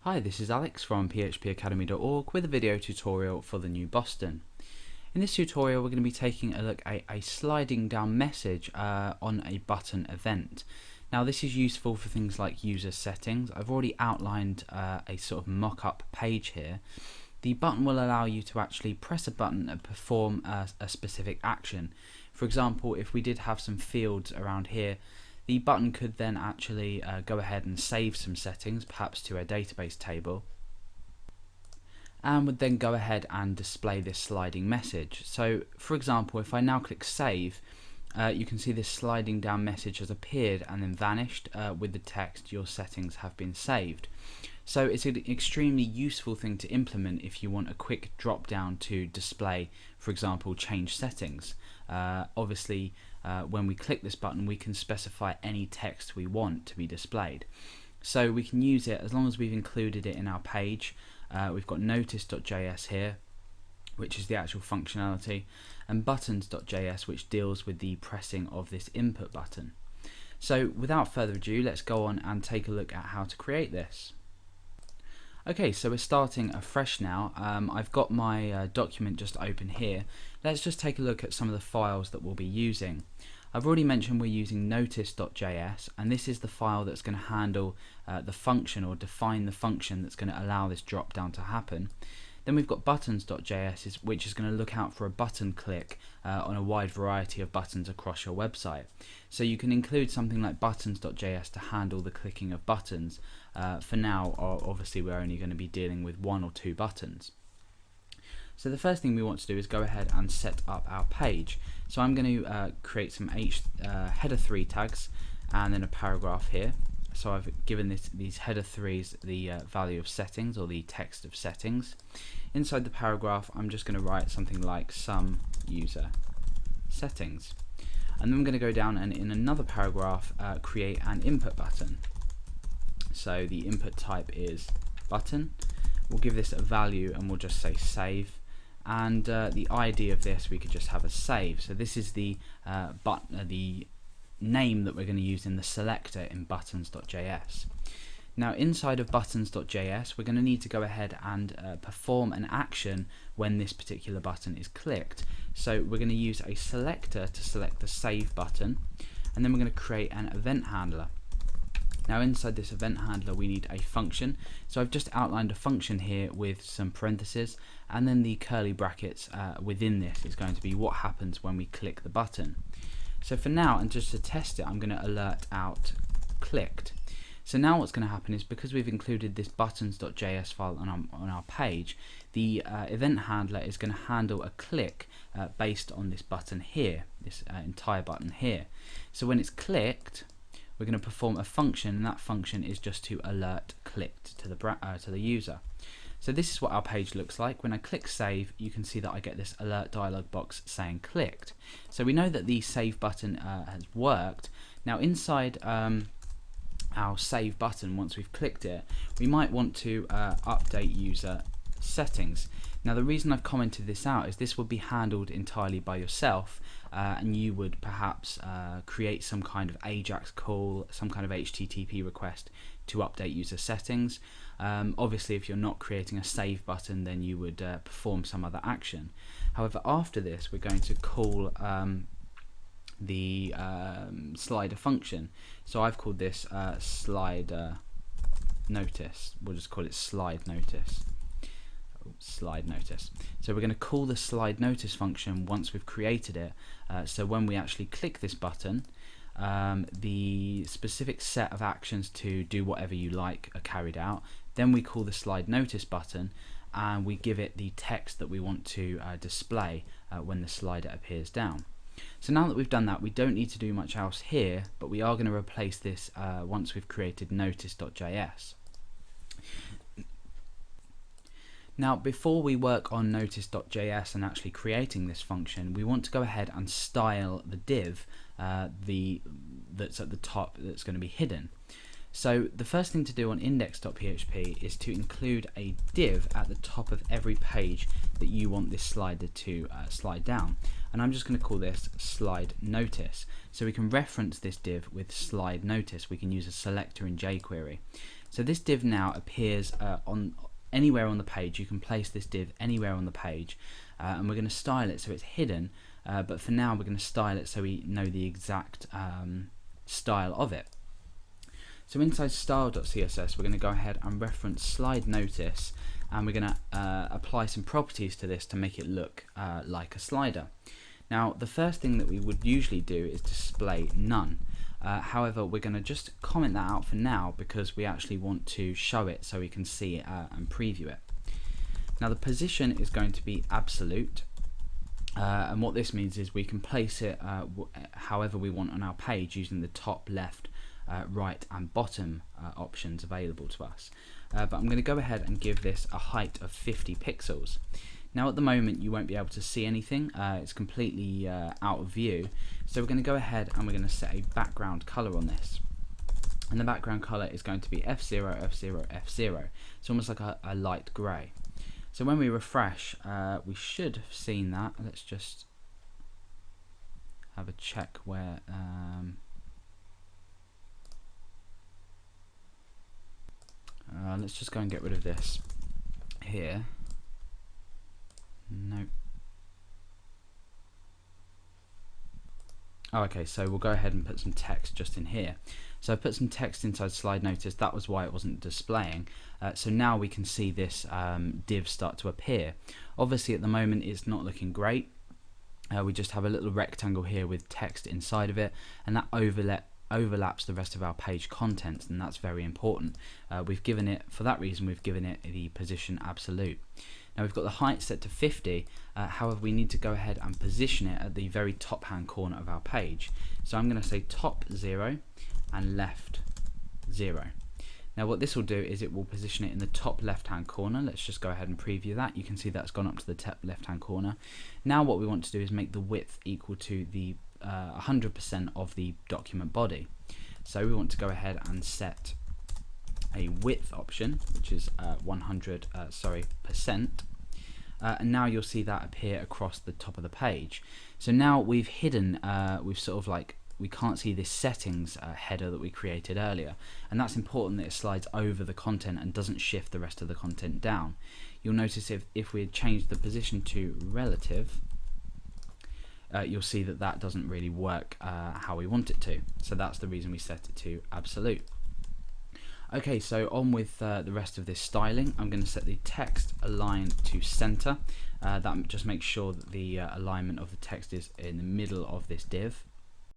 Hi, this is Alex from phpacademy.org with a video tutorial for the new Boston. In this tutorial we're going to be taking a look at a sliding down message on a button event. Now this is useful for things like user settings. I've already outlined a sort of mock-up page here. The button will allow you to actually press a button and perform a specific action. For example, if we did have some fields around here, the button could then actually go ahead and save some settings, perhaps to a database table, and would then go ahead and display this sliding message. So for example, if I now click save, you can see this sliding down message has appeared and then vanished with the text "your settings have been saved." So it's an extremely useful thing to implement if you want a quick drop down to display, for example, change settings. Obviously, when we click this button we can specify any text we want to be displayed. So we can use it as long as we've included it in our page. We've got notice.js here, which is the actual functionality, and buttons.js, which deals with the pressing of this input button. So without further ado, let's go on and take a look at how to create this. Okay, so we're starting afresh now. I've got my document just open here. Let's just take a look at some of the files that we'll be using. I've already mentioned we're using notice.js, and this is the file that's going to handle the function or define the function that's going to allow this drop down to happen. Then we've got buttons.js, which is going to look out for a button click on a wide variety of buttons across your website. So you can include something like buttons.js to handle the clicking of buttons. For now, obviously we're only going to be dealing with one or two buttons. So the first thing we want to do is go ahead and set up our page. So I'm going to create some header 3 tags and then a paragraph here. So I've given these header 3s the value of settings, or the text of settings. Inside the paragraph I'm just going to write something like some user settings, and then I'm going to go down and in another paragraph create an input button. So the input type is button. We'll give this a value and we'll just say save, and the ID of this we could just have a save. So this is the the name that we're going to use in the selector in buttons.js. Now inside of buttons.js we're going to need to go ahead and perform an action when this particular button is clicked. So we're going to use a selector to select the save button, and then we're going to create an event handler. Now inside this event handler we need a function. So I've just outlined a function here with some parentheses, and then the curly brackets within this is going to be what happens when we click the button. So for now, and just to test it, I'm going to alert out clicked. So now what's going to happen is, because we've included this buttons.js file on our page, the event handler is going to handle a click based on this button here, this entire button here. So when it's clicked, we're going to perform a function, and that function is just to alert clicked to the user. So this is what our page looks like. When I click save, you can see that I get this alert dialog box saying clicked. So we know that the save button has worked. Now inside our save button, once we've clicked it, we might want to update user settings. Now the reason I've commented this out is this will be handled entirely by yourself, and you would perhaps create some kind of AJAX call, some kind of HTTP request to update user settings. Obviously if you're not creating a save button, then you would perform some other action. However, after this we're going to call the slider function. So I've called this slider notice. We'll just call it slide notice. Slide notice. So we're going to call the slide notice function once we've created it. So when we actually click this button, the specific set of actions to do whatever you like are carried out. Then we call the slide notice button, and we give it the text that we want to display when the slider appears down. So now that we've done that, we don't need to do much else here, but we are going to replace this once we've created notice.js. Now before we work on notice.js and actually creating this function, we want to go ahead and style the div that's at the top that's going to be hidden. So the first thing to do on index.php is to include a div at the top of every page that you want this slider to slide down, and I'm just going to call this slide notice. So we can reference this div with slide notice. We can use a selector in jQuery. So this div now appears on anywhere on the page. You can place this div anywhere on the page, and we're going to style it so it's hidden, but for now we're going to style it so we know the exact style of it. So inside style.css we're going to go ahead and reference slide notice, and we're going to apply some properties to this to make it look like a slider. Now the first thing that we would usually do is display none. However, we're going to just comment that out for now because we actually want to show it so we can see it and preview it. Now the position is going to be absolute, and what this means is we can place it however we want on our page using the top, left, right and bottom options available to us. But I'm going to go ahead and give this a height of 50 pixels. Now at the moment you won't be able to see anything, it's completely out of view, so we're going to go ahead and we're going to set a background color on this, and the background color is going to be F0, F0, F0. It's almost like a light grey. So when we refresh, we should have seen that. Let's just have a check where let's just go and get rid of this here. No. Oh, okay, so we'll go ahead and put some text just in here. So I put some text inside slide notice. That was why it wasn't displaying. So now we can see this div start to appear. Obviously at the moment it's not looking great. We just have a little rectangle here with text inside of it, and that overlaps the rest of our page content, and that's very important. We've given it, for that reason, we've given it the position absolute. Now we've got the height set to 50, however we need to go ahead and position it at the very top hand corner of our page. So I'm going to say top 0 and left 0. Now what this will do is it will position it in the top left hand corner. Let's just go ahead and preview that. You can see that's gone up to the top left hand corner. Now what we want to do is make the width equal to the 100% of the document body. So we want to go ahead and set a width option, which is 100%, and now you'll see that appear across the top of the page. So now we've hidden, we've sort of like, we can't see this settings header that we created earlier, and that's important that it slides over the content and doesn't shift the rest of the content down. You'll notice if we had changed the position to relative, you'll see that that doesn't really work how we want it to. So that's the reason we set it to absolute. Okay, so on with the rest of this styling. I'm going to set the text aligned to center. That just makes sure that the alignment of the text is in the middle of this div.